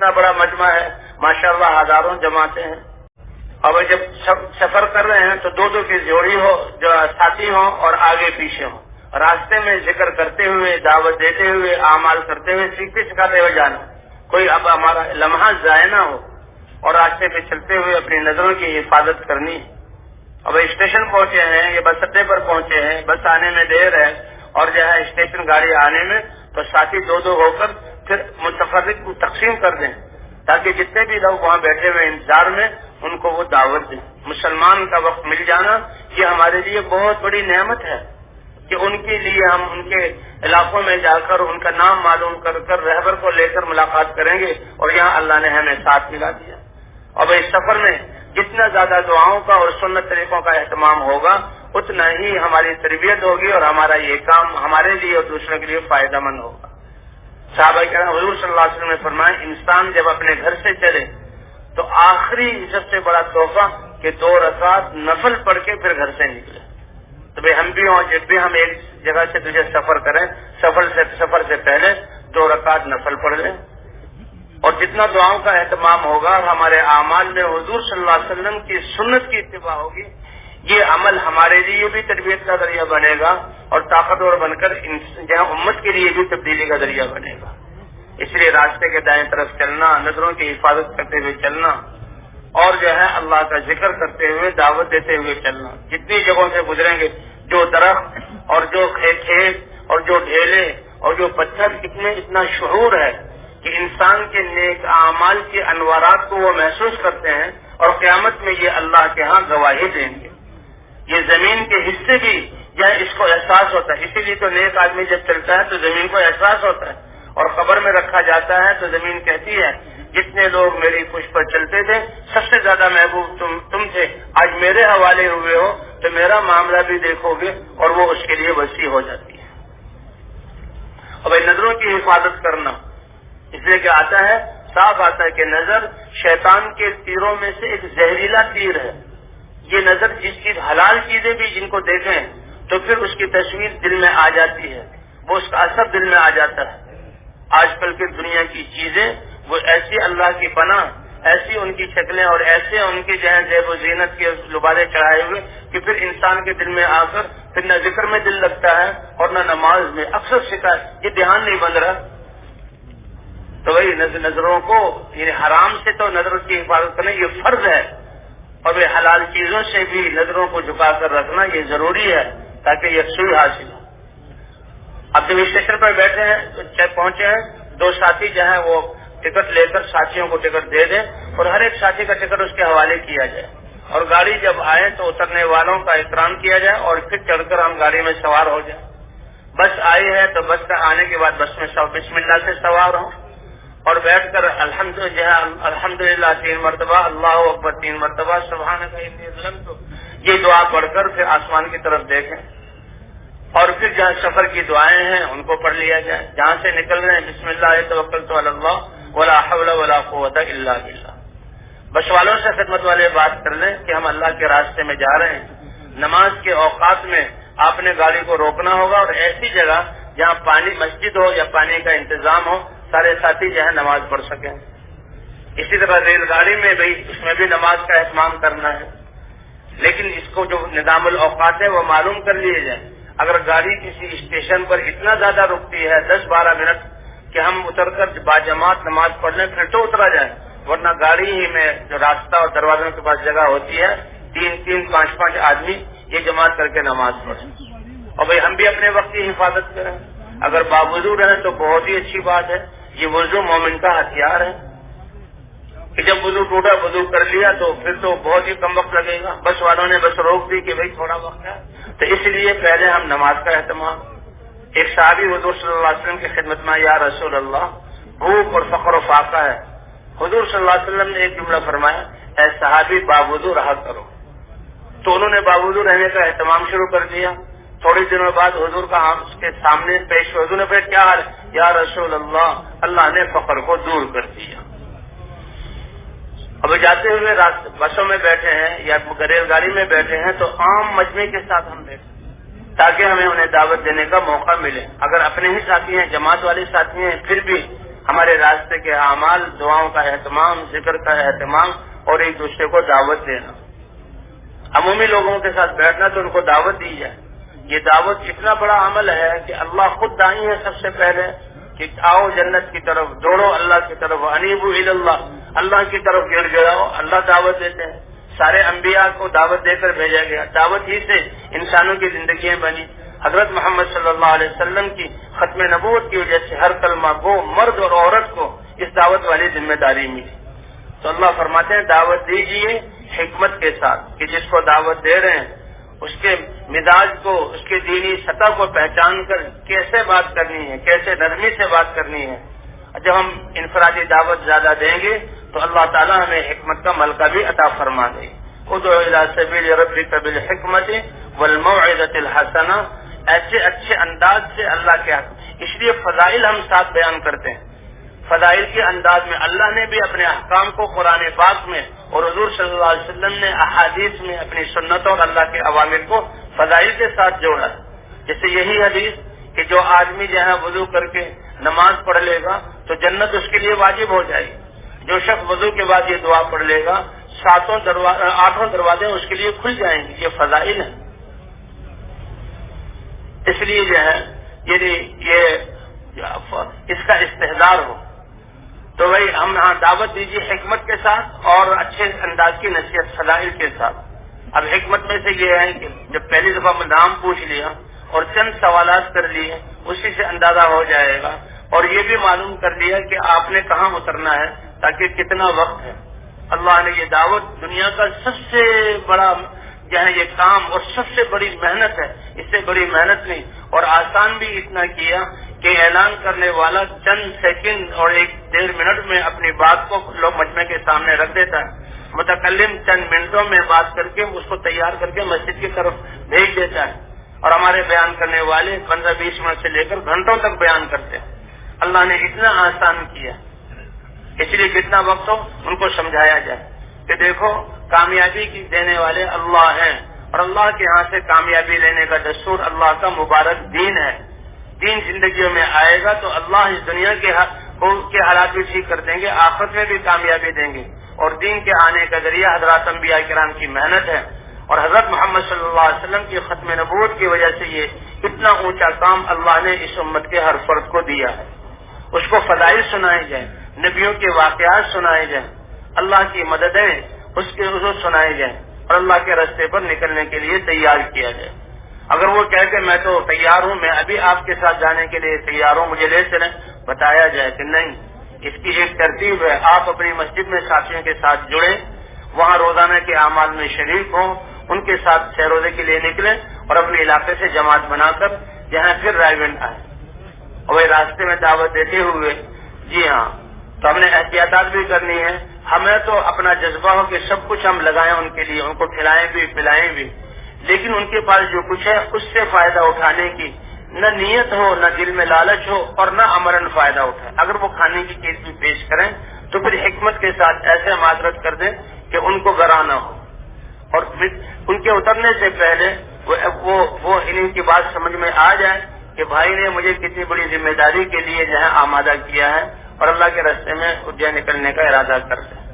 کتنا بڑا مجمع ہے، ماشاءاللہ ہزاروں جماعتیں ہیں. اور جب سفر کر رہے ہیں تو دو دو کی جوڑی ہو، جو ساتھی ہوں اور آگے پیچھے ہوں، راستے میں ذکر کرتے ہوئے، دعوت دیتے ہوئے، اعمال کرتے ہوئے، سیکھتے سکھاتے ہوئے جانا. کوئی اب ہمارا لمحہ ضائع نہ ہو، اور راستے پہ چلتے ہوئے اپنی نظروں کی حفاظت کرنی. اب اسٹیشن پہنچے ہیں یا بس اڈے پر پہنچے ہیں، بس آنے میں دیر ہے اور جو ہے اسٹیشن گاڑی آنے میں، تو ساتھی دو دو ہو کر پھر متفرق تقسیم کر دیں، تاکہ جتنے بھی لوگ وہاں بیٹھے ہوئے انتظار میں ان کو وہ دعوت دیں. مسلمان کا وقت مل جانا یہ ہمارے لیے بہت بڑی نعمت ہے کہ ان کے لیے ہم ان کے علاقوں میں جا کر ان کا نام معلوم کر کر رہبر کو لے کر ملاقات کریں گے، اور یہاں اللہ نے ہمیں ساتھ ملا دیا. اور اس سفر میں جتنا زیادہ دعاؤں کا اور سنت طریقوں کا اہتمام ہوگا اتنا ہی ہماری تربیت ہوگی اور ہمارا یہ کام ہمارے لیے اور دوسروں کے لیے فائدہ مند ہوگا. صحابہ کرام حضور صلی اللہ علیہ وسلم نے فرمایا انسان جب اپنے گھر سے چلے تو آخری سب سے بڑا تحفہ کہ 2 رکعت نفل پڑھ کے پھر گھر سے نکلے. تو بھائی ہم بھی ہوں، جب بھی ہم ایک جگہ سے دوسرے سفر کریں، سفر سے پہلے 2 رکعت نفل پڑھ لیں. اور جتنا دعاؤں کا اہتمام ہوگا، ہمارے اعمال میں حضور صلی اللہ علیہ وسلم کی سنت کی اتباع ہوگی، یہ عمل ہمارے لیے بھی تربیت کا ذریعہ بنے گا اور طاقتور بن کر جہاں امت کے لیے بھی تبدیلی کا ذریعہ بنے گا. اس لیے راستے کے دائیں طرف چلنا، نظروں کی حفاظت کرتے ہوئے چلنا، اور جو ہے اللہ کا ذکر کرتے ہوئے دعوت دیتے ہوئے چلنا. جتنی جگہوں سے گزریں گے، جو درخت اور جو کھیت اور جو ڈھیلے اور جو پتھر، اتنا شعور ہے کہ انسان کے نیک اعمال کے انوارات کو وہ محسوس کرتے ہیں اور قیامت میں یہ اللہ کے ہاں گواہی دیں گے. یہ زمین کے حصے بھی یا اس کو احساس ہوتا ہے، اسی لیے تو نیک آدمی جب چلتا ہے تو زمین کو احساس ہوتا ہے، اور قبر میں رکھا جاتا ہے تو زمین کہتی ہے جتنے لوگ میری پشت پر چلتے تھے سب سے زیادہ محبوب تم تھے، آج میرے حوالے ہوئے ہو تو میرا معاملہ بھی دیکھو گے، اور وہ اس کے لیے وسیع ہو جاتی ہے. اور بھائی نظروں کی حفاظت کرنا اس لیے کہ آتا ہے، صاف آتا ہے کہ نظر شیطان کے تیروں میں سے ایک زہریلا تیر ہے. یہ نظر جس چیز حلال چیزیں بھی جن کو دیکھیں تو پھر اس کی تصویر دل میں آ جاتی ہے، وہ اس کا اثر دل میں آ جاتا ہے. آج کل کی دنیا کی چیزیں وہ ایسی اللہ کی پناہ، ایسی ان کی شکلیں اور ایسے ان کی جو ہے زیب و زینت کے لبادے چڑھائے ہوئے کہ پھر انسان کے دل میں آ کر پھر نہ ذکر میں دل لگتا ہے اور نہ نماز میں. اکثر شکایت، یہ دھیان نہیں بن رہا. تو وہی نظروں کو، یعنی حرام سے تو نظر کی حفاظت کرنا یہ فرض ہے، اور وہ حلال چیزوں سے بھی نظروں کو جھکا کر رکھنا یہ ضروری ہے تاکہ یکسوئی حاصل ہو. اب جب اسٹیشن پر بیٹھے ہیں تو پہنچے ہیں، 2 ساتھی جو ہیں وہ ٹکٹ لے کر ساتھیوں کو ٹکٹ دے دیں اور ہر ایک ساتھی کا ٹکٹ اس کے حوالے کیا جائے، اور گاڑی جب آئے تو اترنے والوں کا احترام کیا جائے اور پھر چڑھ کر ہم گاڑی میں سوار ہو جائیں. بس آئی ہے تو بس کا آنے کے بعد بس میں بسم اللہ سے سوار ہوں اور بیٹھ کر الحمدللہ 3 مرتبہ، اللہ اکبر 3 مرتبہ، سبحانک انی ظلمت، یہ دعا پڑھ کر پھر آسمان کی طرف دیکھیں، اور پھر جہاں سفر کی دعائیں ہیں ان کو پڑھ لیا جائے. جہاں سے نکل رہے ہیں بسم اللہ توکلت علی اللہ ولا حول ولا قوت الا باللہ. بس والوں سے خدمت والے بات کر لیں کہ ہم اللہ کے راستے میں جا رہے ہیں. نماز کے اوقات میں آپ نے گاڑی کو روکنا ہوگا، اور ایسی جگہ جہاں پانی، مسجد ہو یا پانی کا انتظام ہو، سارے ساتھی جو ہے نماز پڑھ سکیں. اسی طرح ریل گاڑی میں بھی اس میں بھی نماز کا اہتمام کرنا ہے، لیکن اس کو جو نظام الاوقات ہے وہ معلوم کر لیے جائیں. اگر گاڑی کسی اسٹیشن پر اتنا زیادہ رکتی ہے 10-12 منٹ کہ ہم اتر کر باجماعت نماز پڑھ لیں پھر تو اترا جائے، ورنہ گاڑی ہی میں جو راستہ اور دروازوں کے پاس جگہ ہوتی ہے 3-3 5-5 آدمی یہ جماعت کر کے نماز پڑھیں. اور بھائی ہم بھی اپنے وقت کی حفاظت کریں. اگر باوضو رہیں تو بہت ہی اچھی بات ہے، یہ وضو مومن کا ہتھیار ہے کہ جب وضو ٹوٹا، وضو کر لیا تو پھر تو بہت ہی کم وقت لگے گا. بس والوں نے بس روک دی کہ بھائی تھوڑا وقت ہے، تو اس لیے پہلے ہم نماز کا اہتمام. ایک صحابی حضور صلی اللہ علیہ وسلم کی خدمت میں، یا رسول اللہ بھوک اور فقر و فاقہ ہے. حضور صلی اللہ علیہ وسلم نے ایک جملہ فرمایا، اے صحابی باوضو رہا کرو. تو انہوں نے باوضو رہنے کا اہتمام شروع کر دیا. تھوڑی دنوں بعد حضور کا اس کے سامنے پیش ہوئے. حضور نے پھر کیا حال، یا رسول اللہ نے فقر کو دور کر دیا. اب جاتے ہوئے بسوں میں بیٹھے ہیں یا ریل گاڑی میں بیٹھے ہیں تو عام مجمع کے ساتھ ہم بیٹھے تاکہ ہمیں انہیں دعوت دینے کا موقع ملے. اگر اپنے ہی ساتھی ہیں، جماعت والے ساتھی ہیں، پھر بھی ہمارے راستے کے اعمال، دعاؤں کا اہتمام، ذکر کا اہتمام اور ایک دوسرے کو دعوت دینا. عمومی لوگوں کے ساتھ بیٹھنا تو ان کو دعوت دی جائے. یہ دعوت اتنا بڑا عمل ہے کہ اللہ خود دائی ہے سب سے پہلے کہ آؤ جنت کی طرف، دوڑو اللہ کی طرف، انیبوا الی اللہ، اللہ کی طرف گر جاؤ. اللہ دعوت دیتے ہیں. سارے انبیاء کو دعوت دے کر بھیجا گیا. دعوت ہی سے انسانوں کی زندگیاں بنی. حضرت محمد صلی اللہ علیہ وسلم کی ختم نبوت کی وجہ سے ہر کلمہ گو مرد اور عورت کو اس دعوت والی ذمہ داری ملی. تو اللہ فرماتے ہیں دعوت دیجیے حکمت کے ساتھ کہ جس کو دعوت دے رہے ہیں اس کے مزاج کو، اس کے دینی سطح کو پہچان کر کیسے بات کرنی ہے، کیسے نرمی سے بات کرنی ہے. جب ہم انفرادی دعوت زیادہ دیں گے تو اللہ تعالیٰ ہمیں حکمت کا ملکہ بھی عطا فرما دے. ادعو الی سبیل ربک بالحکمت والموعظۃ الحسنہ. ایسے اچھے انداز سے اللہ کے حق، اس لیے فضائل ہم ساتھ بیان کرتے ہیں. فضائل کے انداز میں اللہ نے بھی اپنے احکام کو قرآن پاک میں اور حضور صلی اللہ علیہ وسلم نے احادیث میں اپنی سنتوں اور اللہ کے اوامر کو فضائل کے ساتھ جوڑا. جیسے یہی حدیث کہ جو آدمی جو ہے وضو کر کے نماز پڑھ لے گا تو جنت اس کے لیے واجب ہو جائے گی. جو شخص وضو کے بعد یہ دعا پڑھ لے گا 8 دروازے اس کے لیے کھل جائیں گے. یہ فضائل ہیں. اس لیے جو ہے یہ اس کا استحضار ہو تو بھائی ہم یہاں دعوت دیجیے حکمت کے ساتھ اور اچھے انداز کی نصیحت فضائل کے ساتھ. اب حکمت میں سے یہ ہے کہ جب پہلی دفعہ نام پوچھ لیا اور چند سوالات کر لیے اسی سے اندازہ ہو جائے گا. اور یہ بھی معلوم کر لیا کہ آپ نے کہاں اترنا ہے تاکہ کتنا وقت ہے. اللہ نے یہ دعوت دنیا کا سب سے بڑا جو ہے یہ کام اور سب سے بڑی محنت ہے. اس سے بڑی محنت نہیں اور آسان بھی اتنا کیا کہ اعلان کرنے والا چند سیکنڈ اور 1.5 منٹ میں اپنی بات کو لوگ مجمع کے سامنے رکھ دیتا ہے. متکلم چند منٹوں میں بات کر کے اس کو تیار کر کے مسجد کی طرف بھیج دیتا ہے. اور ہمارے بیان کرنے والے 15-20 منٹ سے لے کر گھنٹوں تک بیان کرتے ہیں. اللہ نے اتنا آسان کیا اس لیے جتنا وقت ہو ان کو سمجھایا جائے کہ دیکھو کامیابی کی دینے والے اللہ ہیں اور اللہ کے ہاں سے کامیابی لینے کا دستور اللہ کا مبارک دین ہے. دین زندگیوں میں آئے گا تو اللہ اس دنیا کے حالات بھی ٹھیک کر دیں گے، آخرت میں بھی کامیابی دیں گے. اور دین کے آنے کا ذریعہ حضرات انبیاء کرام کی محنت ہے اور حضرت محمد صلی اللہ علیہ وسلم کی ختم نبوت کی وجہ سے یہ اتنا اونچا کام اللہ نے اس امت کے ہر فرد کو دیا ہے. اس کو فضائل سنائے جائیں، نبیوں کے واقعات سنائے جائیں، اللہ کی مددیں اس کے حضور سنائے جائیں اور اللہ کے راستے پر نکلنے کے لیے تیار کیا جائے. اگر وہ کہہ کہ میں تو تیار ہوں، میں ابھی آپ کے ساتھ جانے کے لیے تیار ہوں، مجھے لے چلیں، بتایا جائے کہ نہیں، اس کی ایک ترتیب ہے. آپ اپنی مسجد میں ساتھیوں کے ساتھ جڑیں، وہاں روزانہ کے اعمال میں شریک ہوں، ان کے ساتھ سہ روزے کے لیے نکلیں اور اپنے علاقے سے جماعت بنا کر جہاں پھر رائیونٹ آئے. اور وہ راستے میں دعوت دیتے ہوئے جی ہاں تو ہم نے احتیاطات بھی کرنی ہے. ہمیں تو اپنا جذبہ ہو کہ سب کچھ ہم لگائیں ان کے لیے، ان کو کھلائیں بھی پلائیں بھی، لیکن ان کے پاس جو کچھ ہے اس سے فائدہ اٹھانے کی نہ نیت ہو، نہ دل میں لالچ ہو اور نہ عملاً فائدہ اٹھائے. اگر وہ کھانے کی چیز بھی پیش کریں تو پھر حکمت کے ساتھ ایسے معذرت کر دیں کہ ان کو گرا نہ ہو اور ان کے اترنے سے پہلے وہ انہیں کی بات سمجھ میں آ جائے کہ بھائی نے مجھے کتنی بڑی ذمہ داری کے لیے جو ہے آمادہ کیا ہے اور اللہ کے راستے میں اجیا نکلنے کا ارادہ کرتے ہیں.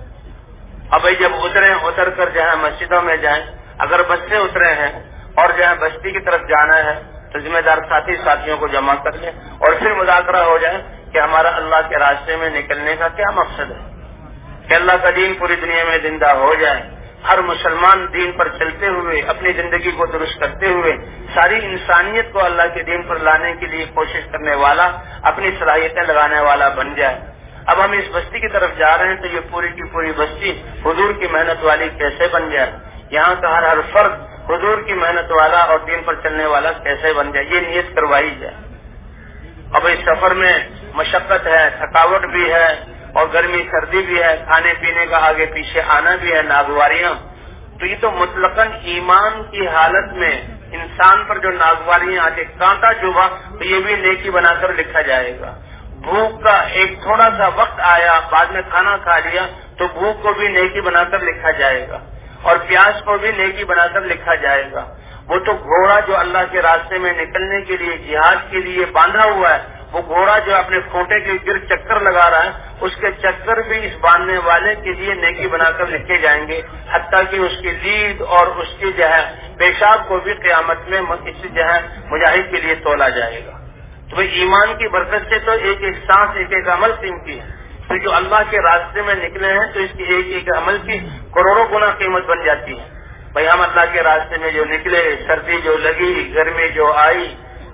اب بھائی جب اتر کر جو ہے مسجدوں میں جائیں، اگر بس سے اترے ہیں اور جو ہے بستی کی طرف جانا ہے تو ذمہ دار ساتھیوں کو جمع کر لیں اور پھر مذاکرہ ہو جائے کہ ہمارا اللہ کے راستے میں نکلنے کا کیا مقصد ہے کہ اللہ کا دین پوری دنیا میں زندہ ہو جائے. ہر مسلمان دین پر چلتے ہوئے اپنی زندگی کو درست کرتے ہوئے ساری انسانیت کو اللہ کے دین پر لانے کے لیے کوشش کرنے والا، اپنی صلاحیتیں لگانے والا بن جائے. اب ہم اس بستی کی طرف جا رہے ہیں تو یہ پوری کی پوری بستی حضور کی محنت والی کیسے بن جائے، یہاں کا ہر فرد حضور کی محنت والا اور دین پر چلنے والا کیسے بن جائے، یہ نیت کروائی جائے. اب اس سفر میں مشقت ہے، تھکاوٹ بھی ہے اور گرمی سردی بھی ہے، کھانے پینے کا آگے پیچھے آنا بھی ہے، ناگواریاں. تو یہ تو مطلقاً ایمان کی حالت میں انسان پر جو ناگواریاں آتے کانٹا چبھا تو یہ بھی نیکی بنا کر لکھا جائے گا. بھوک کا ایک تھوڑا سا وقت آیا، بعد میں کھانا کھا لیا تو بھوک کو بھی نیکی بنا کر لکھا جائے گا اور پیاس کو بھی نیکی بنا کر لکھا جائے گا. وہ تو گھوڑا جو اللہ کے راستے میں نکلنے کے لیے جہاد کے لیے باندھا ہوا ہے وہ گھوڑا جو اپنے کھوٹے کے گرد چکر لگا رہا ہے اس کے چکر بھی اس باندھنے والے کے لیے نیکی بنا کر لکھے جائیں گے، حتیٰ کہ اس کی لید اور اس کی جو ہے پیشاب کو بھی قیامت میں اس جو ہے مجاہد کے لیے تولا جائے گا۔ تو بھائی ایمان کی برکت سے تو ایک ایک سانس ایک ایک عمل قیمتی ہے، پھر جو اللہ کے راستے میں نکلے ہیں تو اس کی ایک ایک عمل کی کروڑوں گنا قیمت بن جاتی ہے۔ بھائی ہم اللہ کے راستے میں جو نکلے، سردی جو لگی، گرمی جو آئی،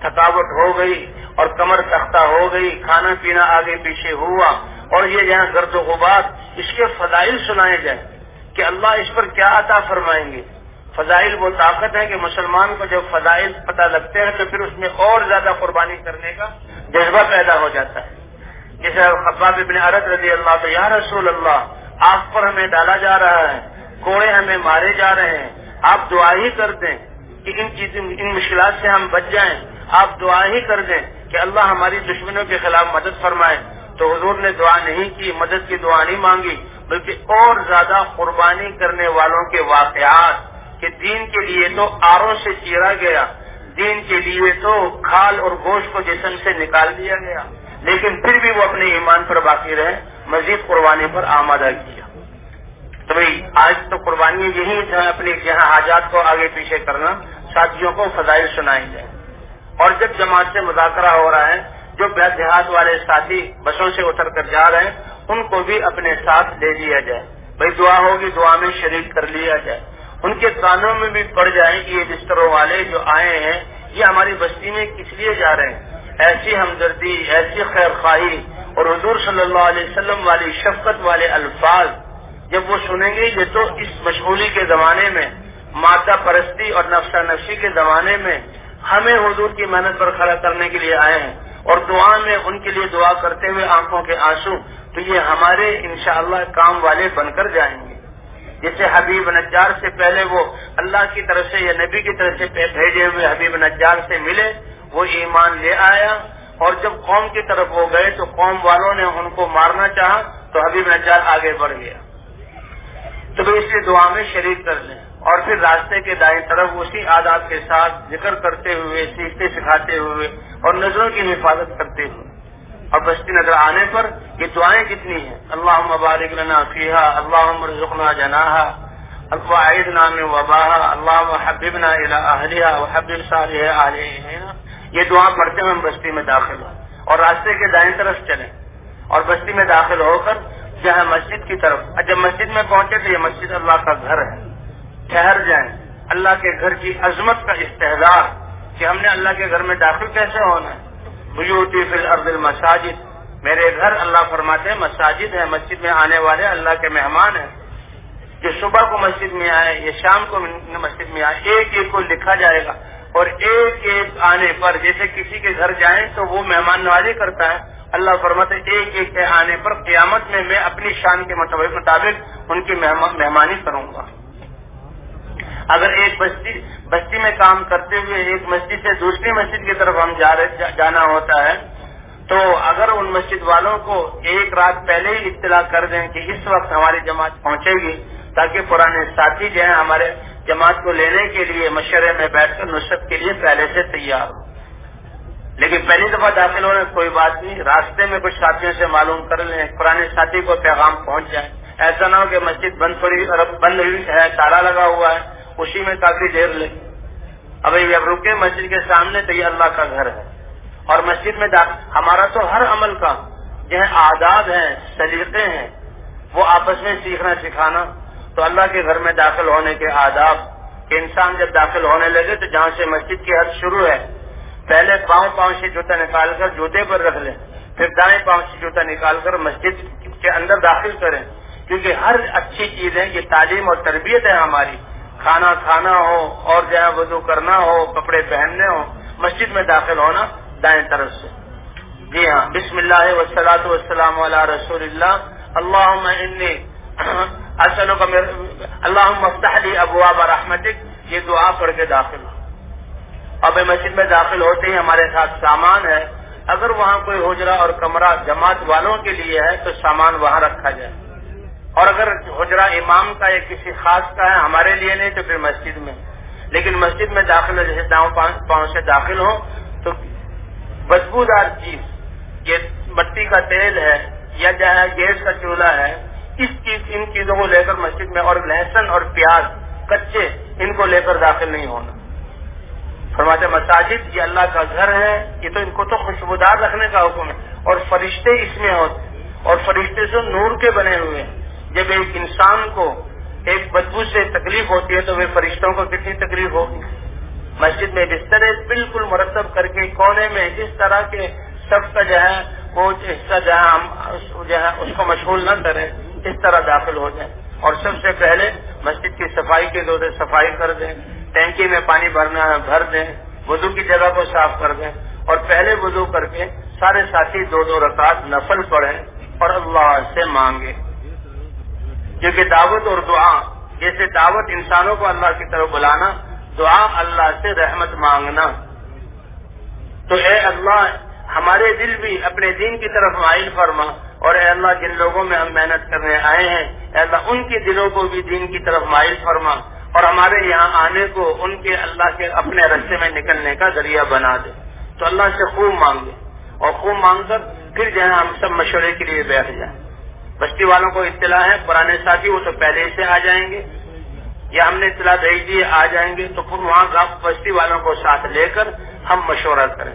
تھکاوٹ ہو گئی اور کمر تختہ ہو گئی، کھانا پینا آگے پیچھے ہوا اور یہ جہاں گرد و غبار، اس کے فضائل سنائے جائیں کہ اللہ اس پر کیا عطا فرمائیں گے۔ فضائل وہ طاقت ہے کہ مسلمان کو جب فضائل پتہ لگتے ہیں تو پھر اس میں اور زیادہ قربانی کرنے کا جذبہ پیدا ہو جاتا ہے۔ جیسے خباب بن عرد رضی اللہ عنہ، یا رسول اللہ آگ پر ہمیں ڈالا جا رہا ہے، کوڑے ہمیں مارے جا رہے ہیں، آپ دعا ہی کر دیں کہ ان مشکلات سے ہم بچ جائیں، آپ دعا ہی کر دیں کہ اللہ ہماری دشمنوں کے خلاف مدد فرمائے۔ تو حضور نے دعا نہیں کی، مدد کی دعا نہیں مانگی، بلکہ اور زیادہ قربانی کرنے والوں کے واقعات کہ دین کے لیے تو آروں سے چیرا گیا، دین کے لیے تو کھال اور گوشت کو جسم سے نکال دیا گیا، لیکن پھر بھی وہ اپنے ایمان پر باقی رہے، مزید قربانی پر آمادہ کیا۔ تو بھائی آج تو قربانی یہی ہے، اپنی جہاں حاجات کو آگے پیچھے کرنا، ساتھیوں کو فضائل سنائی جائے۔ اور جب جماعت سے مذاکرہ ہو رہا ہے، جو دیہات والے ساتھی بسوں سے اتر کر جا رہے ہیں ان کو بھی اپنے ساتھ لے لیا جائے، بھائی دعا ہوگی دعا میں شریک کر لیا جائے، ان کے کانوں میں بھی پڑ جائے کہ یہ بستروں والے جو آئے ہیں یہ ہماری بستی میں کس لیے جا رہے ہیں۔ ایسی ہمدردی، ایسی خیر خواہی اور حضور صلی اللہ علیہ وسلم والی شفقت والے الفاظ جب وہ سنیں گے، یہ تو اس مشغولی کے زمانے میں، مادہ پرستی اور نفسہ نفسی کے زمانے میں ہمیں حضور کی محنت پر کھڑا کرنے کے لیے آئے ہیں اور دعا میں ان کے لیے دعا کرتے ہوئے آنکھوں کے آنسو، تو یہ ہمارے انشاءاللہ کام والے بن کر جائیں گے۔ جیسے حبیب نجار سے پہلے وہ اللہ کی طرف سے یا نبی کی طرف سے بھیجے ہوئے حبیب نجار سے ملے، وہ ایمان لے آیا، اور جب قوم کی طرف وہ گئے تو قوم والوں نے ان کو مارنا چاہا تو حبیب نجار آگے بڑھ گیا۔ تو اس لیے دعا میں شریک کر لیں، اور پھر راستے کے دائیں طرف اسی آداب کے ساتھ ذکر کرتے ہوئے، سیکھتے سکھاتے ہوئے اور نظروں کی حفاظت کرتے ہوئے، اور بستی نظر آنے پر یہ دعائیں کتنی ہیں، اللہم بارک لنا فیہا، اللہم ارزقنا جناہا، واعذنا من وباہا، اللہم حببنا الی اہلہا وحبب صالح اہلہا۔ یہ دعا پڑھتے ہوئے ہم بستی میں داخل ہوں اور راستے کے دائیں طرف چلیں اور بستی میں داخل ہو کر جہاں مسجد کی طرف، جب مسجد میں پہنچے تو یہ مسجد اللہ کا گھر ہے، ٹھہر جائیں، اللہ کے گھر کی عظمت کا استحضار کہ ہم نے اللہ کے گھر میں داخل کیسے ہونا ہے۔ بیوتی فی الارض المساجد، میرے گھر اللہ فرماتے ہیں مساجد ہے، مسجد میں آنے والے اللہ کے مہمان ہیں، جو صبح کو مسجد میں آئے یا شام کو مسجد میں آئے، ایک ایک کو لکھا جائے گا، اور ایک ایک آنے پر جیسے کسی کے گھر جائیں تو وہ مہمان نوازی کرتا ہے، اللہ فرماتے ہیں ایک ایک کے آنے پر قیامت میں میں اپنی شان کے مطابق ان کی مہمانی کروں گا۔ اگر ایک بستی میں کام کرتے ہوئے ایک مسجد سے دوسری مسجد کی طرف ہم جانا ہوتا ہے تو اگر ان مسجد والوں کو ایک رات پہلے ہی اطلاع کر دیں کہ اس وقت ہماری جماعت پہنچے گی، تاکہ پرانے ساتھی جو ہیں ہمارے جماعت کو لینے کے لیے مشورے میں بیٹھ کر نصرت کے لیے پہلے سے تیار ہو۔ لیکن پہلی دفعہ داخل ہونے کوئی بات نہیں، راستے میں کچھ ساتھیوں سے معلوم کر لیں، پرانے ساتھی کو پیغام پہنچ جائے، ایسا نہ ہو کہ مسجد بند ہوئی ہے، تالا لگا ہوا ہے، اسی میں کافی دیر لگی۔ اب جب رکے مسجد کے سامنے تو یہ اللہ کا گھر ہے، اور مسجد میں ہمارا تو ہر عمل کا جو ہے آداب ہیں، سلیقے ہیں، وہ آپس میں سیکھنا سکھانا۔ تو اللہ کے گھر میں داخل ہونے کے آداب کہ انسان جب داخل ہونے لگے تو جہاں سے مسجد کی حد شروع ہے، پہلے پاؤں سے جوتا نکال کر جوتے پر رکھ لیں، پھر دائیں پاؤں سے جوتا نکال کر مسجد کے اندر داخل کریں، کیونکہ ہر اچھی چیز ہے، یہ تعلیم اور تربیت ہے ہماری، کھانا کھانا ہو اور جو ہے وضو کرنا ہو، کپڑے پہننے ہو، مسجد میں داخل ہونا دائیں طرف سے۔ جی ہاں، بسم اللہ والصلاۃ والسلام علی رسول اللہ، اللہم انی اسألک اللہم افتح لی ابواب رحمتک، یہ دعا پڑھ کے داخل ہو۔ اب مسجد میں داخل ہوتے ہی ہمارے ساتھ سامان ہے، اگر وہاں کوئی حجرہ اور کمرہ جماعت والوں کے لیے ہے تو سامان وہاں رکھا جائے، اور اگر حجرہ امام کا یا کسی خاص کا ہے ہمارے لیے نہیں تو پھر مسجد میں۔ لیکن مسجد میں داخل ہو، جیسے داؤں پاؤں سے داخل ہو تو بدبودار چیز یہ مٹی کا تیل ہے یا جو ہے گیس کا چولہا ہے، ان چیزوں کو لے کر مسجد میں، اور لہسن اور پیاز کچے ان کو لے کر داخل نہیں ہونا۔ فرماتے مساجد یہ اللہ کا گھر ہے، یہ تو ان کو تو خوشبودار رکھنے کا حکم ہے، اور فرشتے اس میں ہوتے ہیں، اور فرشتے سے نور کے بنے ہوئے ہیں۔ جب ایک انسان کو ایک بدبو سے تکلیف ہوتی ہے تو وہ فرشتوں کو کتنی تکلیف ہوگی۔ مسجد میں بسترے بالکل مرتب کر کے کونے میں جس طرح کے سب کا جو ہے وہ حصہ جو ہے اس کو مشغول نہ کریں، اس طرح داخل ہو جائیں، اور سب سے پہلے مسجد کی صفائی کے دورے صفائی کر دیں، ٹینکی میں پانی بھرنا ہے بھر دیں، وضو کی جگہ کو صاف کر دیں، اور پہلے وضو کر کے سارے ساتھی 2 رکعت نفل پڑھیں اور اللہ سے مانگیں، کیونکہ دعوت اور دعا، جیسے دعوت انسانوں کو اللہ کی طرف بلانا، دعا اللہ سے رحمت مانگنا۔ تو اے اللہ ہمارے دل بھی اپنے دین کی طرف مائل فرما، اور اے اللہ جن لوگوں میں ہم محنت کرنے آئے ہیں اے اللہ ان کے دلوں کو بھی دین کی طرف مائل فرما، اور ہمارے یہاں آنے کو ان کے اللہ کے اپنے راستے میں نکلنے کا ذریعہ بنا دے۔ تو اللہ سے خوب مانگے، اور خوب مانگ کر پھر جو ہے ہم سب مشورے کے لیے بیٹھ جائیں۔ بستی والوں کو اطلاع ہے، پرانے ساتھی وہ تو پہلے سے آ جائیں گے، یا ہم نے اطلاع بھیج دی آ جائیں گے، تو پھر وہاں بستی والوں کو ساتھ لے کر ہم مشورہ کریں۔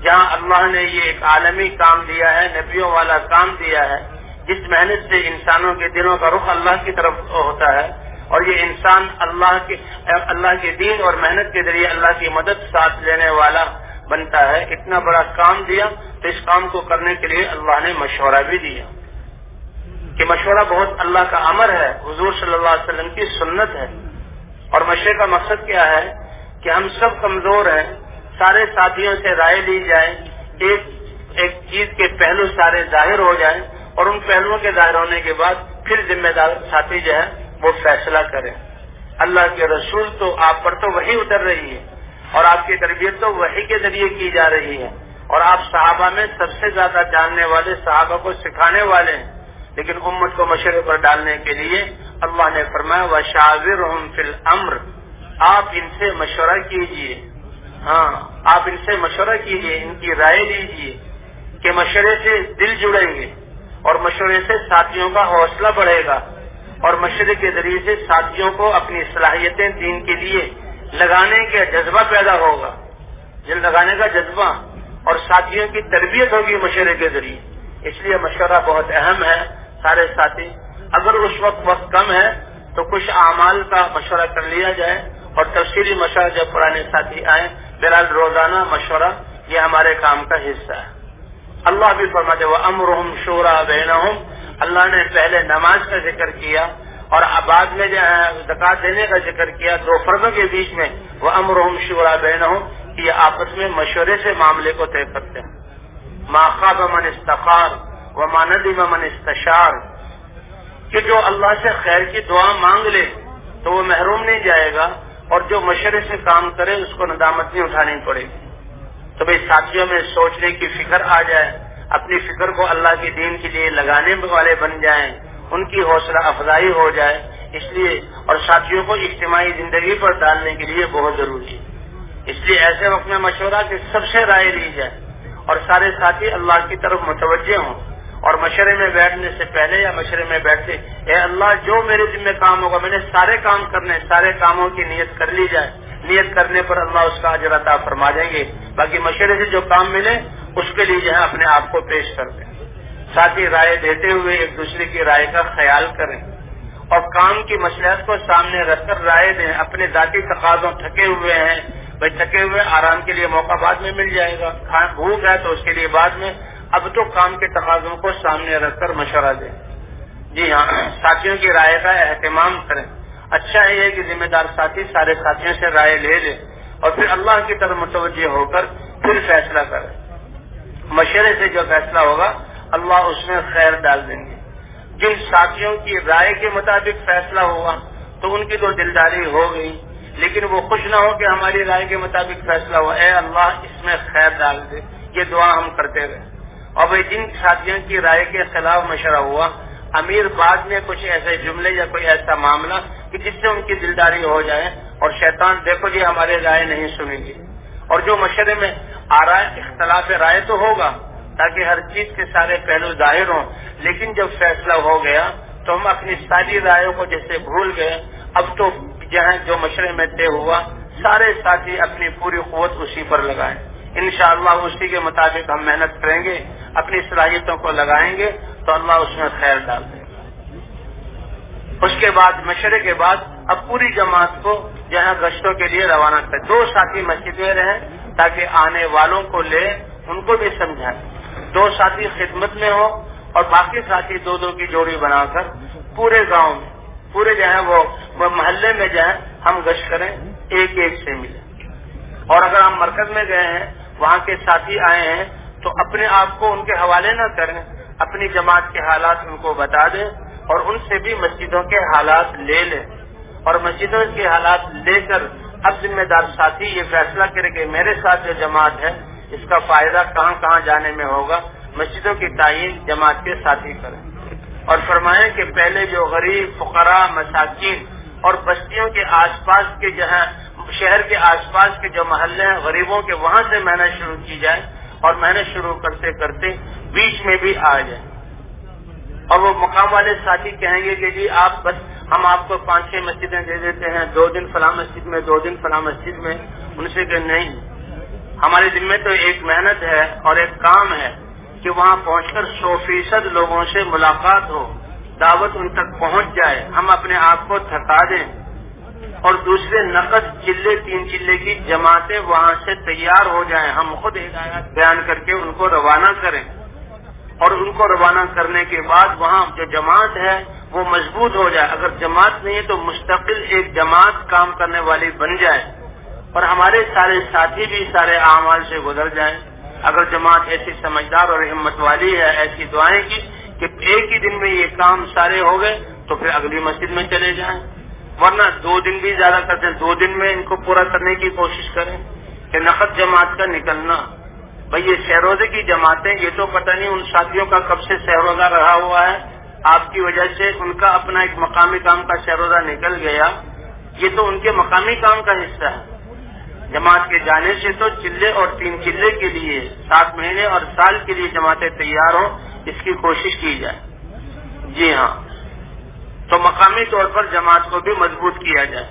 جہاں اللہ نے یہ ایک عالمی کام دیا ہے، نبیوں والا کام دیا ہے، جس محنت سے انسانوں کے دلوں کا رخ اللہ کی طرف ہوتا ہے، اور یہ انسان اللہ کے دین اور محنت کے ذریعے اللہ کی مدد ساتھ لینے والا بنتا ہے، اتنا بڑا کام دیا، تو اس کام کو کرنے کے لیے اللہ نے مشورہ بھی دیا، کہ مشورہ بہت اللہ کا امر ہے، حضور صلی اللہ علیہ وسلم کی سنت ہے۔ اور مشورے کا مقصد کیا ہے کہ ہم سب کمزور ہیں، سارے ساتھیوں سے رائے لی جائے، ایک چیز کے پہلو سارے ظاہر ہو جائیں، اور ان پہلوؤں کے ظاہر ہونے کے بعد پھر ذمہ دار ساتھی جو ہے وہ فیصلہ کریں۔ اللہ کے رسول تو آپ پر تو وحی اتر رہی ہے، اور آپ کی تربیت تو وحی کے ذریعے کی جا رہی ہے، اور آپ صحابہ میں سب سے زیادہ جاننے والے، صحابہ کو سکھانے والے ہیں، لیکن امت کو مشورے پر ڈالنے کے لیے اللہ نے فرمایا وَشَاوِرْهُمْ فِي الْأَمْرِ، آپ ان سے مشورہ کیجئے، آپ ان سے مشورہ کیجئے، ان کی رائے لیجئے، کہ مشورے سے دل جڑیں گے، اور مشورے سے ساتھیوں کا حوصلہ بڑھے گا، اور مشورے کے ذریعے سے ساتھیوں کو اپنی صلاحیتیں دین کے لیے لگانے کا جذبہ پیدا ہوگا، لگانے کا جذبہ، اور ساتھیوں کی تربیت ہوگی مشورے کے ذریعے۔ اس لیے مشورہ بہت اہم ہے۔ سارے ساتھی اگر اس وقت کم ہے تو کچھ اعمال کا مشورہ کر لیا جائے، اور تفصیلی مشورہ جب پرانے ساتھی آئیں، بہرحال روزانہ مشورہ یہ ہمارے کام کا حصہ ہے۔ اللہ بھی فرماتے وَأَمْرُهُمْ شُورَىٰ بَيْنَهُمْ، اللہ نے پہلے نماز کا ذکر کیا، اور بعد میں جو ہے زکوٰۃ دینے کا ذکر کیا، 2 فرضوں کے بیچ میں وَأَمْرُهُمْ شُورَىٰ بَيْنَهُمْ، کہ یہ آپس میں مشورے سے معاملے کو طے کرتے ہیں۔ مَا خَابَ مَنِ اسْتَخَارَ وَمَا نَدِمَ مَنِ اسْتَشَارَ، کہ جو اللہ سے خیر کی دعا مانگ لے تو وہ محروم نہیں جائے گا، اور جو مشورے سے کام کرے اس کو ندامت نہیں اٹھانی پڑے گی۔ تو بھئی ساتھیوں میں سوچنے کی فکر آ جائے، اپنی فکر کو اللہ کے دین کے لیے لگانے والے بن جائیں، ان کی حوصلہ افزائی ہو جائے، اس لیے اور ساتھیوں کو اجتماعی زندگی پر ڈالنے کے لیے بہت ضروری ہے۔ اس لیے ایسے وقت میں مشورہ کہ سب سے رائے لی جائے، اور سارے ساتھی اللہ کی طرف متوجہ ہوں، اور مشورے میں بیٹھنے سے پہلے یا مشورے میں بیٹھتے اے اللہ جو میرے ذمہ کام ہوگا میں نے سارے کام کرنے، سارے کاموں کی نیت کر لی جائے، نیت کرنے پر اللہ اس کا اجر عطا فرما دیں گے، باقی مشورے سے جو کام ملے اس کے لیے جو ہے اپنے آپ کو پیش کر دیں۔ ساتھ ہی رائے دیتے ہوئے ایک دوسرے کی رائے کا خیال کریں، اور کام کی مصلحت کو سامنے رکھ کر رائے دیں۔ اپنے ذاتی تقاضوں تھکے ہوئے ہیں بھائی، تھکے ہوئے آرام کے لیے موقع بعد میں مل جائے گا، بھوک ہے تو اس کے لیے بعد میں، اب تو کام کے تقاضوں کو سامنے رکھ کر مشورہ دیں۔ جی ہاں، ساتھیوں کی رائے کا اہتمام کریں۔ اچھا ہے یہ کہ ذمہ دار ساتھی سارے ساتھیوں سے رائے لے لے، اور پھر اللہ کی طرف متوجہ ہو کر پھر فیصلہ کرے۔ مشورے سے جو فیصلہ ہوگا اللہ اس میں خیر ڈال دیں گے۔ جن ساتھیوں کی رائے کے مطابق فیصلہ ہوا تو ان کی تو دلداری ہو گئی، لیکن وہ خوش نہ ہو کہ ہماری رائے کے مطابق فیصلہ ہوا، اے اللہ اس میں خیر ڈال دے، یہ دعا ہم کرتے رہے۔ اور بھائی جن ساتھیوں کی رائے کے خلاف مشورہ ہوا، امیر بعد میں کچھ ایسے جملے یا کوئی ایسا معاملہ کہ جس سے ان کی دلداری ہو جائے، اور شیطان دیکھو جی ہمارے رائے نہیں سنیں گے، اور جو مشورے میں اختلاف رائے تو ہوگا، تاکہ ہر چیز کے سارے پہلو ظاہر ہوں. لیکن جب فیصلہ ہو گیا تو ہم اپنی ساری رائےوں کو جیسے بھول گئے. اب تو جہاں جو مشورے میں طے ہوا سارے ساتھی اپنی پوری قوت اسی پر لگائیں. انشاءاللہ اسی کے مطابق ہم محنت کریں گے, اپنی صلاحیتوں کو لگائیں گے تو اللہ اس میں خیر ڈال دے گا. اس کے بعد مشورے کے بعد اب پوری جماعت کو جہاں گشتوں کے لیے روانہ کریں. 2 ساتھی مسجد میں رہیں تاکہ آنے والوں کو لے ان کو بھی سمجھائیں. 2 ساتھی خدمت میں ہو اور باقی ساتھی 2 کی جوڑی بنا کر پورے گاؤں میں پورے جو ہے وہ محلے میں جو ہے ہم گشت کریں, ایک سے ملیں. اور اگر ہم مرکز میں گئے ہیں وہاں کے ساتھی آئے ہیں تو اپنے آپ کو ان کے حوالے نہ کریں, اپنی جماعت کے حالات ان کو بتا دیں اور ان سے بھی مسجدوں کے حالات لے لیں. اور مسجدوں کے حالات لے کر اب ذمہ دار ساتھی یہ فیصلہ کرے کہ میرے ساتھ جو جماعت ہے اس کا فائدہ کہاں کہاں جانے میں ہوگا. مسجدوں کی تعین جماعت کے ساتھی کریں. اور فرمائیں کہ پہلے جو غریب, فقراء, مساکین اور بستیوں کے آس پاس کے جہاں شہر کے آس پاس کے جو محلے ہیں غریبوں کے, وہاں سے محنت شروع کی جائے اور محنت شروع کرتے کرتے بیچ میں بھی آ جائیں. اور وہ مقام والے ساتھی کہیں گے کہ جی آپ بس ہم آپ کو 5-6 مسجدیں دے دیتے ہیں, 2 دن فلاں مسجد میں 2 دن فلاں مسجد میں. ان سے کہ نہیں, ہمارے ذمہ تو ایک محنت ہے اور ایک کام ہے کہ وہاں پہنچ کر 100% لوگوں سے ملاقات ہو, دعوت ان تک پہنچ جائے, ہم اپنے آپ کو تھکا دیں. اور دوسرے نقد چلے 3 چلے کی جماعتیں وہاں سے تیار ہو جائیں, ہم خود ہدایات بیان کر کے ان کو روانہ کریں. اور ان کو روانہ کرنے کے بعد وہاں جو جماعت ہے وہ مضبوط ہو جائے. اگر جماعت نہیں ہے تو مستقل ایک جماعت کام کرنے والی بن جائے اور ہمارے سارے ساتھی بھی سارے اعمال سے گزر جائیں. اگر جماعت ایسی سمجھدار اور ہمت والی ہے, ایسی دعائیں کی کہ ایک ہی دن میں یہ کام سارے ہو گئے تو پھر اگلی مسجد میں چلے جائیں. ورنہ 2 دن بھی زیادہ کرتے ہیں, 2 دن میں ان کو پورا کرنے کی کوشش کریں. کہ نقد جماعت کا نکلنا, بھئی یہ سہروزے کی جماعتیں, یہ تو پتہ نہیں ان ساتھیوں کا کب سے سہروزہ رہا ہوا ہے, آپ کی وجہ سے ان کا اپنا ایک مقامی کام کا سہروزہ نکل گیا. یہ تو ان کے مقامی کام کا حصہ ہے. جماعت کے جانے سے تو چلے اور 3 چلے کے لیے 7 مہینے اور سال کے لیے جماعتیں تیار ہوں, اس کی کوشش کی جائے. جی ہاں, تو مقامی طور پر جماعت کو بھی مضبوط کیا جائے.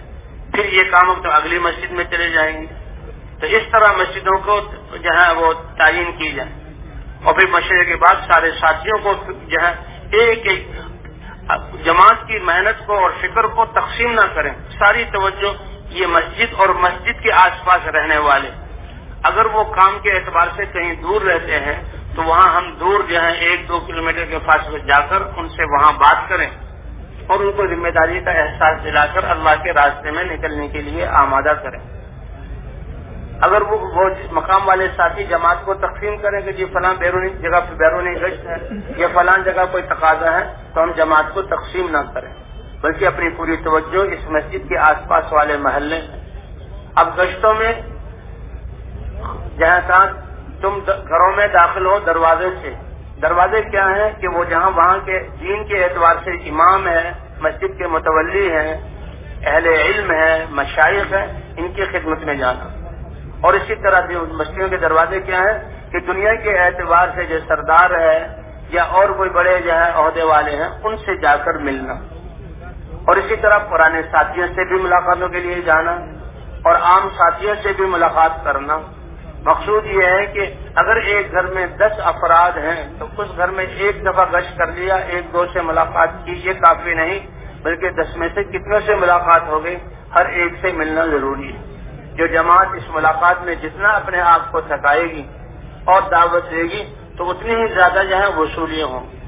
پھر یہ کام تو اگلی مسجد میں چلے جائیں گے. تو اس طرح مسجدوں کو جو ہے وہ تعین کی جائے. اور پھر مشورے کے بعد سارے ساتھیوں کو جو ہے ایک جماعت کی محنت کو اور فکر کو تقسیم نہ کریں. ساری توجہ یہ مسجد اور مسجد کے آس پاس رہنے والے, اگر وہ کام کے اعتبار سے کہیں دور رہتے ہیں تو وہاں ہم دور جو ہے 1-2 کلومیٹر کے فاصلے جا کر ان سے وہاں بات کریں اور ان کو ذمہ داری کا احساس دلا کر اللہ کے راستے میں نکلنے کے لیے آمادہ کریں. اگر وہ مقام والے ساتھی جماعت کو تقسیم کریں کہ جی فلاں بیرونی جگہ پہ بیرونی گشت ہے یا فلاں جگہ کوئی تقاضا ہے, تو ہم جماعت کو تقسیم نہ کریں بلکہ اپنی پوری توجہ اس مسجد کے آس پاس والے محلے. اب گشتوں میں جہاں تک تم گھروں میں داخل ہو دروازے سے, دروازے کیا ہیں کہ وہ جہاں وہاں کے دین کے اعتبار سے امام ہے, مسجد کے متولی ہیں, اہل علم ہیں, مشائخ ہیں, ان کی خدمت میں جانا. اور اسی طرح سے مسجدوں کے دروازے کیا ہیں کہ دنیا کے اعتبار سے جو سردار ہے یا اور کوئی بڑے جو ہے عہدے والے ہیں ان سے جا کر ملنا. اور اسی طرح پرانے ساتھیوں سے بھی ملاقاتوں کے لیے جانا اور عام ساتھیوں سے بھی ملاقات کرنا. مقصود یہ ہے کہ اگر ایک گھر میں 10 افراد ہیں تو اس گھر میں ایک دفعہ گشت کر لیا, 1-2 سے ملاقات کی, یہ کافی نہیں بلکہ 10 میں سے کتنوں سے ملاقات ہو گئی, ہر ایک سے ملنا ضروری ہے. جو جماعت اس ملاقات میں جتنا اپنے آپ کو تھکائے گی اور دعوت دے گی تو اتنی ہی زیادہ جو ہے وصولیاں ہوں گی.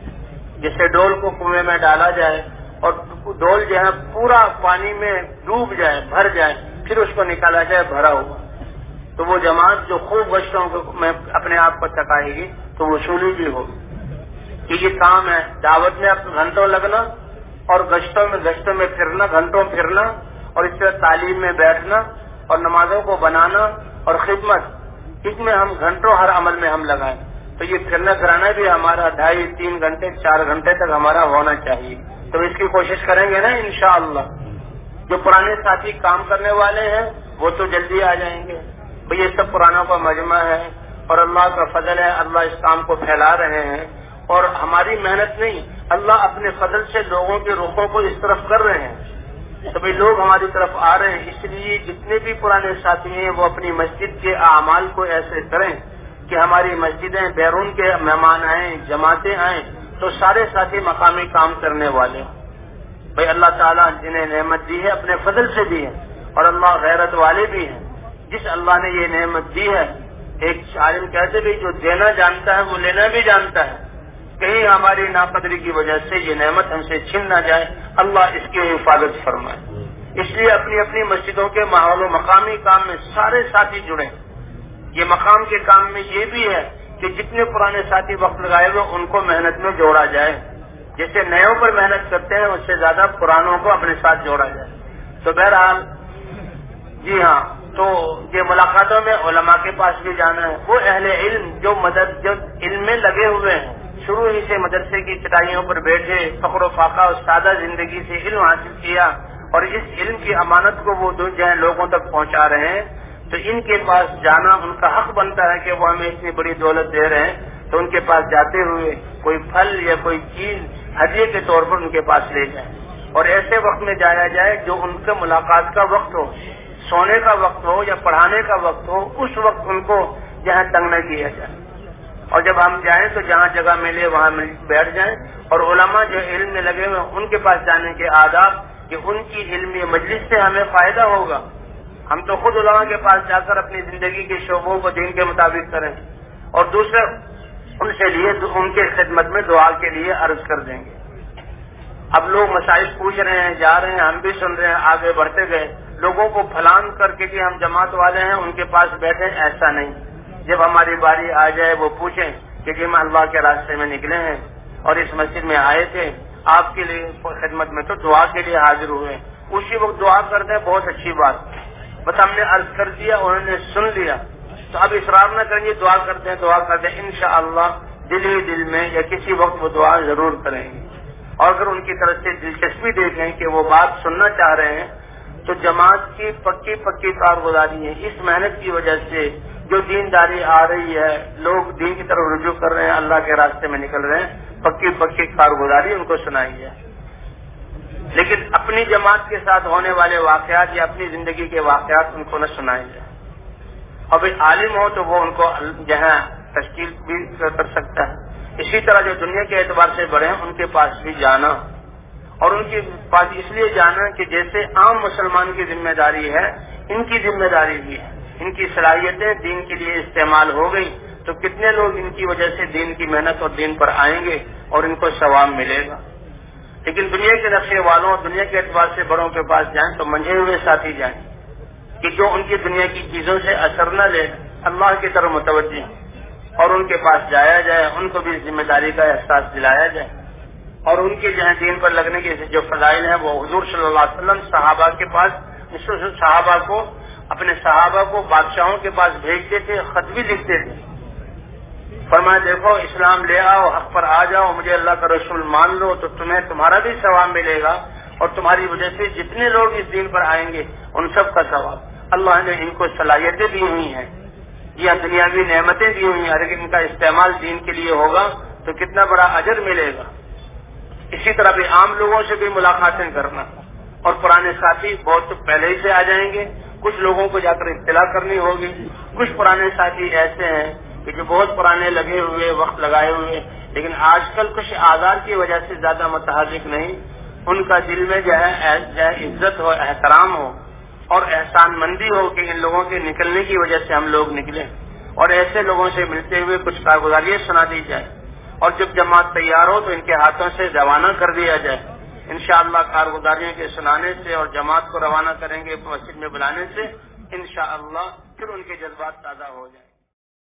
جیسے ڈول کو کنویں میں ڈالا جائے اور ڈول جو ہے پورا پانی میں ڈوب جائے, بھر جائے, پھر اس کو نکالا جائے بھرا ہوا, تو وہ جماعت جو خوب گشتوں میں اپنے آپ کو تھکائے گی تو وصولی بھی ہوگی. کہ یہ کام ہے دعوت میں گھنٹوں لگنا اور گشتوں میں پھرنا, گھنٹوں پھرنا, اور اس طرح تعلیم میں بیٹھنا اور نمازوں کو بنانا اور خدمت, اس میں ہم گھنٹوں ہر عمل میں ہم لگائیں. تو یہ پھرنا پھرانا بھی ہمارا 2.5-3 گھنٹے 4 گھنٹے تک ہمارا ہونا چاہیے. تو اس کی کوشش کریں گے نا انشاءاللہ. جو پرانے ساتھی کام کرنے والے ہیں وہ تو جلدی آ جائیں گے, یہ سب پرانوں کا مجمع ہے اور اللہ کا فضل ہے، اللہ اس کام کو پھیلا رہے ہیں، اور ہماری محنت نہیں، اللہ اپنے فضل سے لوگوں کے رخوں کو اس طرف کر رہے ہیں، سبھی لوگ ہماری طرف آ رہے ہیں۔ اس لیے جتنے بھی پرانے ساتھی ہیں وہ اپنی مسجد کے اعمال کو ایسے کریں کہ ہماری مسجدیں بیرون کے مہمان آئیں، جماعتیں آئیں تو سارے ساتھی مقامی کام کرنے والے ہوں۔ بھائی اللہ تعالیٰ جنہیں نعمت دی ہے اپنے فضل سے دی ہے، اور اللہ غیرت والے بھی ہیں۔ جس اللہ نے یہ نعمت دی ہے، ایک عالم کہتے بھی جو دینا جانتا ہے وہ لینا بھی جانتا ہے، کہیں ہماری ناقدری کی وجہ سے یہ نعمت ہم سے چھن نہ جائے، اللہ اس کی حفاظت فرمائے۔ اس لیے اپنی اپنی مسجدوں کے ماحول و مقامی کام میں سارے ساتھی جڑیں۔ یہ مقام کے کام میں یہ بھی ہے کہ جتنے پرانے ساتھی وقت لگائے ہوئے ان کو محنت میں جوڑا جائے، جیسے نئےوں پر محنت کرتے ہیں اس سے زیادہ پرانوں کو اپنے ساتھ جوڑا جائے۔ تو بہرحال جی ہاں، تو یہ ملاقاتوں میں علماء کے پاس بھی جانا ہے، وہ اہل علم جو علم میں لگے ہوئے ہیں، شروع ہی سے مدرسے کی چٹائیوں پر بیٹھے، فقر و فاقہ اور سادہ زندگی سے علم حاصل کیا، اور اس علم کی امانت کو وہ جو ہے لوگوں تک پہنچا رہے ہیں، تو ان کے پاس جانا ان کا حق بنتا ہے کہ وہ ہمیں اتنی بڑی دولت دے رہے ہیں، تو ان کے پاس جاتے ہوئے کوئی پھل یا کوئی چیز ہدیے کے طور پر ان کے پاس لے جائیں، اور ایسے وقت میں جایا جائے جو ان کے ملاقات کا وقت ہو، سونے کا وقت ہو یا پڑھانے کا وقت ہو، اس وقت ان کو جہاں تنگ نہ کیا جائے۔ اور جب ہم جائیں تو جہاں جگہ ملے وہاں بیٹھ جائیں، اور علماء جو علم میں لگے ہوئے ان کے پاس جانے کے آداب کہ ان کی علمی مجلس سے ہمیں فائدہ ہوگا۔ ہم تو خود علماء کے پاس جا کر اپنی زندگی کے شعبوں کو دین کے مطابق کریں، اور دوسرے ان سے لیے ان کے خدمت میں دعا کے لیے عرض کر دیں گے۔ اب لوگ مسائل پوچھ رہے ہیں، جا رہے ہیں، ہم بھی سن رہے ہیں، آگے بڑھتے گئے، لوگوں کو پھلان کر کے کہ ہم جماعت والے ہیں ان کے پاس بیٹھے، ایسا نہیں۔ جب ہماری باری آ جائے وہ پوچھیں کہ جی ہم اللہ کے راستے میں نکلے ہیں اور اس مسجد میں آئے تھے آپ کے لیے خدمت میں، تو دعا کے لیے حاضر ہوئے، اسی وقت دعا کر دیں، بہت اچھی بات، بس ہم نے عرض کر دیا، انہوں نے سن لیا، تو اب اصرار نہ کریں گے، دعا کر دیں، انشاءاللہ دل ہی دل میں یا کسی وقت وہ دعا ضرور کریں گے۔ اور اگر ان کی طرف سے دلچسپی دیکھیں کہ وہ بات سننا چاہ رہے ہیں، تو جماعت کی پکی کارگزاری ہے، اس محنت کی وجہ سے جو دینداری آ رہی ہے، لوگ دین کی طرف رجوع کر رہے ہیں، اللہ کے راستے میں نکل رہے ہیں، پکی کارگزاری ان کو سنائی ہے۔ لیکن اپنی جماعت کے ساتھ ہونے والے واقعات یا اپنی زندگی کے واقعات ان کو نہ سنائے جائے۔ اور عالم ہو تو وہ ان کو جہاں تشکیل بھی کر سکتا ہے۔ اسی طرح جو دنیا کے اعتبار سے بڑے ہیں ان کے پاس بھی جانا، اور ان کے پاس اس لیے جانا کہ جیسے عام مسلمان کی ذمہ داری ہے، ان کی ذمہ داری بھی ہے، ان کی صلاحیتیں دین کے لیے استعمال ہو گئی تو کتنے لوگ ان کی وجہ سے دین کی محنت اور دین پر آئیں گے اور ان کو ثواب ملے گا۔ لیکن دنیا کے نقشے والوں، دنیا کے اعتبار سے بڑوں کے پاس جائیں تو منجھے ہوئے ساتھی جائیں کہ جو ان کی دنیا کی چیزوں سے اثر نہ لے، اللہ کی طرف متوجہ، اور ان کے پاس جایا جائے، ان کو بھی ذمہ داری کا احساس دلایا جائے، اور ان کے جہاں دین پر لگنے کے جو فضائل ہیں وہ حضور صلی اللہ علیہ وسلم اپنے صحابہ کو بادشاہوں کے پاس بھیجتے تھے، خط بھی لکھتے تھے، فرمایا دیکھو اسلام لے آؤ، حق پر آ جاؤ، مجھے اللہ کا رسول مان لو تو تمہارا بھی ثواب ملے گا، اور تمہاری وجہ سے جتنے لوگ اس دین پر آئیں گے ان سب کا ثواب۔ اللہ نے ان کو صلاحیتیں دی ہوئی ہیں، یہ دنیاوی نعمتیں دی ہوئی ہیں، اگر ان کا استعمال دین کے لیے ہوگا تو کتنا بڑا اجر ملے گا۔ اسی طرح بھی عام لوگوں سے بھی ملاقاتیں کرنا، اور پرانے ساتھی بہت تو پہلے ہی سے آ جائیں گے، کچھ لوگوں کو جا کر اطلاع کرنی ہوگی، کچھ پرانے ساتھی ایسے ہیں کہ جو بہت پرانے لگے ہوئے، وقت لگائے ہوئے، لیکن آج کل کچھ آزار کی وجہ سے زیادہ متحرک نہیں، ان کا دل میں جو ہے عزت ہو، احترام ہو اور احسان مندی ہو کہ ان لوگوں کے نکلنے کی وجہ سے ہم لوگ نکلیں، اور ایسے لوگوں سے ملتے ہوئے کچھ کارگزاریاں سنا دی جائے، اور جب جماعت تیار ہو تو ان کے ہاتھوں سے روانہ کر دیا جائے۔ انشاءاللہ کارگزاریوں کے سنانے سے اور جماعت کو روانہ کریں گے مسجد میں بلانے سے، انشاءاللہ پھر ان کے جذبات تازہ ہو جائیں۔